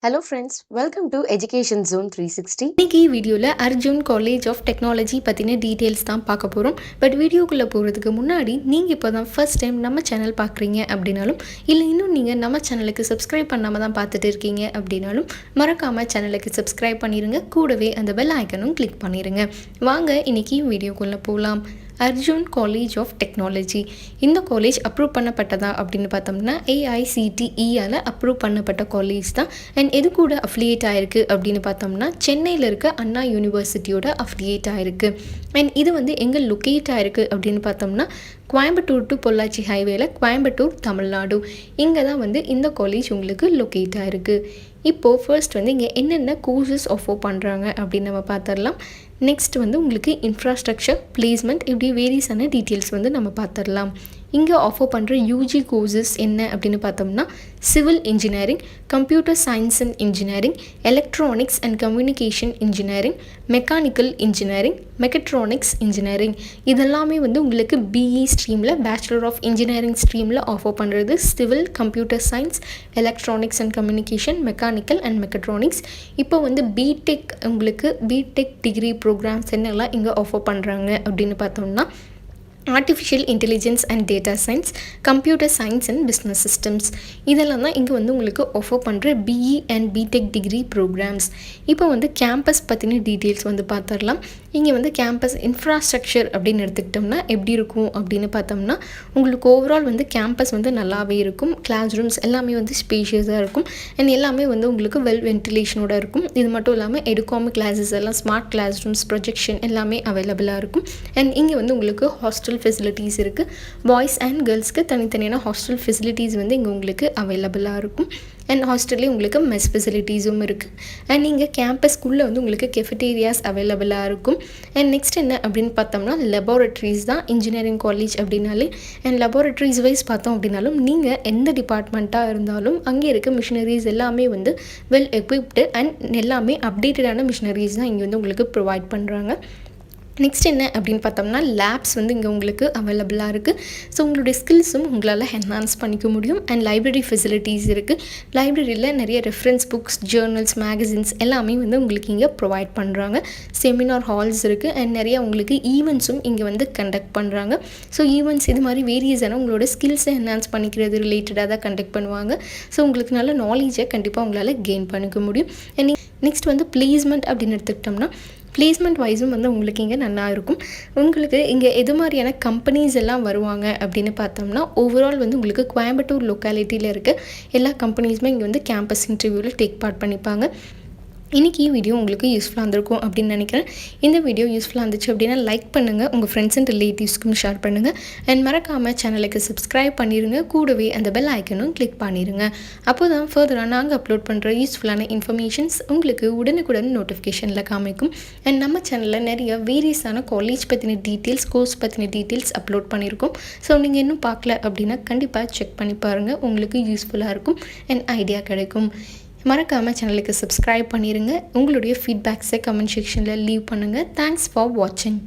Hello friends, welcome to Education Zone 360. இன்னைக்கு வீடியோவில் Arjun college of technology பற்றின டீட்டெயில்ஸ் தான் பார்க்க போகிறோம். பட் வீடியோக்குள்ளே போகிறதுக்கு முன்னாடி நீங்கள் இப்போ தான் ஃபர்ஸ்ட் டைம் நம்ம சேனல் பார்க்குறீங்க அப்படின்னாலும், இல்லை இன்னும் நீங்கள் நம்ம சேனலுக்கு சப்ஸ்கிரைப் பண்ணாமல் தான் பார்த்துட்டு இருக்கீங்க அப்படின்னாலும், மறக்காமல் சேனலுக்கு சப்ஸ்கிரைப் பண்ணிடுங்க. கூடவே அந்த பெல் ஐக்கனும் கிளிக் பண்ணிடுங்க. வாங்க இன்னைக்கு வீடியோக்குள்ளே போகலாம். அர்ஜுன் காலேஜ் ஆஃப் டெக்னாலஜி இந்த காலேஜ் அப்ரூவ் பண்ணப்பட்டதா அப்படின்னு பார்த்தோம்னா AICTEயால் அப்ரூவ் பண்ணப்பட்ட காலேஜ் தான். அண்ட் எது கூட அஃபிலியேட் ஆகிருக்கு அப்படின்னு பார்த்தோம்னா சென்னையில் இருக்க அண்ணா யூனிவர்சிட்டியோட அஃபிலியேட் ஆகிருக்கு. அண்ட் இது வந்து எங்கே லொக்கேட் ஆகிருக்கு அப்படின்னு பார்த்தோம்னா கோயம்புத்தூர் டு பொள்ளாச்சி ஹைவேல கோயம்புத்தூர் தமிழ்நாடு இங்கே தான் வந்து இந்த காலேஜ் உங்களுக்கு லொக்கேட் ஆகிருக்கு. இப்போது ஃபர்ஸ்ட் வந்து இங்கே என்னென்ன கோர்சஸ் ஆஃபர் பண்ணுறாங்க அப்படின்னு நம்ம பார்த்துடலாம். நெக்ஸ்ட் வந்து உங்களுக்கு இன்ஃப்ராஸ்ட்ரக்சர், பிளேஸ்மெண்ட், இப்படி வேரியஸான டீட்டெயில்ஸ் வந்து நம்ம பார்த்துடலாம். இங்கே ஆஃபர் பண்ணுற யூஜி கோர்சஸ் என்ன அப்படின்னு பார்த்தோம்னா civil engineering, computer science and engineering, electronics and communication engineering, mechanical engineering, mechatronics engineering. இதெல்லாமே வந்து உங்களுக்கு BE ஸ்ட்ரீமில், பேச்சுலர் ஆஃப் இன்ஜினியரிங் ஸ்ட்ரீமில் ஆஃபர் பண்ணுறது civil, computer science, electronics and communication, mechanical and mechatronics. இப்போ வந்து பிடெக் உங்களுக்கு பிடெக் டிகிரி ப்ரோக்ராம்ஸ் என்னெல்லாம் இங்கே ஆஃபர் பண்ணுறாங்க அப்படின்னு பார்த்தோம்னா artificial intelligence and data science, computer science and business systems, இதெல்லாம் தான் இங்கே வந்து உங்களுக்கு ஆஃபர் பண்ணுற BE and BTech degree programmes. இப்போ வந்து கேம்பஸ் பற்றின டீட்டெயில்ஸ் வந்து பார்த்துடலாம். இங்கே வந்து கேம்பஸ் இன்ஃப்ராஸ்ட்ரக்சர் அப்படின்னு எடுத்துக்கிட்டோம்னா எப்படி இருக்கும் அப்படின்னு பார்த்தோம்னா உங்களுக்கு ஓவரால் வந்து கேம்பஸ் வந்து நல்லாவே இருக்கும். கிளாஸ் ரூம்ஸ் எல்லாமே வந்து ஸ்பேஷியஸாக இருக்கும். அண்ட் எல்லாமே வந்து உங்களுக்கு வெல் வென்டிலேஷனோட இருக்கும். இது மட்டும் இல்லாமல் எடுகாமிக் கிளாஸஸ் எல்லாம் ஸ்மார்ட் கிளாஸ் ரூம்ஸ், ப்ரொஜெக்ஷன் எல்லாமே அவைலபிளாக இருக்கும். அண்ட் இங்கே வந்து உங்களுக்கு ஹாஸ்டல் ஃபெசிலிட்டிஸ் இருக்குது. பாய்ஸ் அண்ட் கேர்ள்ஸ்க்கு தனித்தனியான ஹாஸ்டல் ஃபெசிலிட்டிஸ் வந்து இங்கே உங்களுக்கு அவைலபிளாக இருக்கும். அண்ட் ஹாஸ்டல்லேயே உங்களுக்கு மெஸ் ஃபெசிலிட்டிஸும் இருக்குது. அண்ட் இங்கே கேம்பஸ்க்குள்ளே வந்து உங்களுக்கு கெஃபட்டேரியாஸ் அவைலபிளாக இருக்கும். அண்ட் நெக்ஸ்ட் என்ன அப்படின்னு பார்த்தோம்னா லெபார்ட்ரிஸ் தான் இன்ஜினியரிங் காலேஜ் அப்படின்னாலே. அண்ட் லெபார்ட்ரிஸ் வைஸ் பார்த்தோம் அப்படின்னாலும் நீங்கள் எந்த டிபார்ட்மெண்ட்டாக இருந்தாலும் அங்கே இருக்க மிஷினரிஸ் எல்லாமே வந்து வெல் எக்விப்டு அண்ட் எல்லாமே அப்டேட்டடான மிஷினரிஸ் தான் இங்கே வந்து உங்களுக்கு ப்ரொவைட் பண்ணுறாங்க. நெக்ஸ்ட் என்ன அப்படின்னு பார்த்தோம்னா லேப்ஸ் வந்து இங்கே உங்களுக்கு அவைலபிளாக இருக்குது. ஸோ உங்களுடைய ஸ்கில்ஸும் உங்களால் என்ஹான்ஸ் பண்ணிக்க முடியும். அண்ட் லைப்ரரி ஃபெசிலிட்டிஸ் இருக்குது. லைப்ரரியில் நிறைய ரெஃபரன்ஸ் புக்ஸ், ஜேர்னல்ஸ், மேகசின்ஸ் எல்லாமே வந்து உங்களுக்கு இங்கே ப்ரொவைட் பண்ணுறாங்க. செமினார் ஹால்ஸ் இருக்குது. அண்ட் நிறைய உங்களுக்கு ஈவெண்ட்ஸும் இங்கே வந்து கண்டக்ட் பண்ணுறாங்க. ஸோ ஈவெண்ட்ஸ் இது மாதிரி வேரியஸான உங்களோட ஸ்கில்ஸை என்ஹான்ஸ் பண்ணிக்கிறது ரிலேட்டடாக தான் கண்டக்ட் பண்ணுவாங்க. ஸோ உங்களுக்கு நல்ல நாலேஜை கண்டிப்பாக உங்களால் கெயின் பண்ணிக்க முடியும். அண்ட் நெக்ஸ்ட் வந்து பிளேஸ்மெண்ட் அப்படின்னு எடுத்துக்கிட்டோம்னா பிளேஸ்மெண்ட் வைஸும் வந்து உங்களுக்கு இங்கே நல்லா இருக்கும். உங்களுக்கு இங்கே எது மாதிரியான கம்பெனிஸ் எல்லாம் வருவாங்க அப்படின்னு பார்த்தோம்னா ஓவரால் வந்து உங்களுக்கு கோயம்புத்தூர் லொக்காலிட்டியில் இருக்க எல்லா கம்பெனிஸுமே இங்கே வந்து கேம்பஸ் இன்டர்வியூவில் டேக் பார்ட் பண்ணிப்பாங்க. இன்றைக்கி வீடியோ உங்களுக்கு யூஸ்ஃபுல்லாக இருந்திருக்கும் அப்படின்னு நினைக்கிறேன். இந்த வீடியோ யூஸ்ஃபுல்லாக இருந்துச்சு அப்படின்னா லைக் பண்ணுங்கள், உங்கள் ஃப்ரெண்ட்ஸ் அண்ட் ரிலேட்டிவ்ஸ்க்கும் ஷேர் பண்ணுங்கள். அண்ட் மறக்காமல் சேனலுக்கு சப்ஸ்கிரைப் பண்ணிடுங்க. கூடவே அந்த பெல் ஐக்கனும் கிளிக் பண்ணிடுங்க. அப்போ தான் ஃபர்தராக நாங்கள் அப்லோட் பண்ணுற யூஸ்ஃபுல்லான இன்ஃபர்மேஷன்ஸ் உங்களுக்கு உடனுக்குடன் நோட்டிஃபிகேஷனில் காமிக்கும். அண்ட் நம்ம சேனலில் நிறைய வேரியஸான காலேஜ் பற்றின டீட்டெயில்ஸ், கோர்ஸ் பற்றின டீட்டெயில்ஸ் அப்லோட் பண்ணியிருக்கோம். ஸோ நீங்கள் இன்னும் பார்க்கல அப்படின்னா கண்டிப்பாக செக் பண்ணி பாருங்கள். உங்களுக்கு யூஸ்ஃபுல்லாக இருக்கும் அண்ட் ஐடியா கிடைக்கும். மறக்காமல் சேனலுக்கு சப்ஸ்கிரைப் பண்ணிடுங்க. உங்களுடைய ஃபீட்பேக்ஸை கமெண்ட் செக்ஷனில் லீவ் பண்ணுங்கள். தேங்க்ஸ் ஃபார் வாட்சிங்.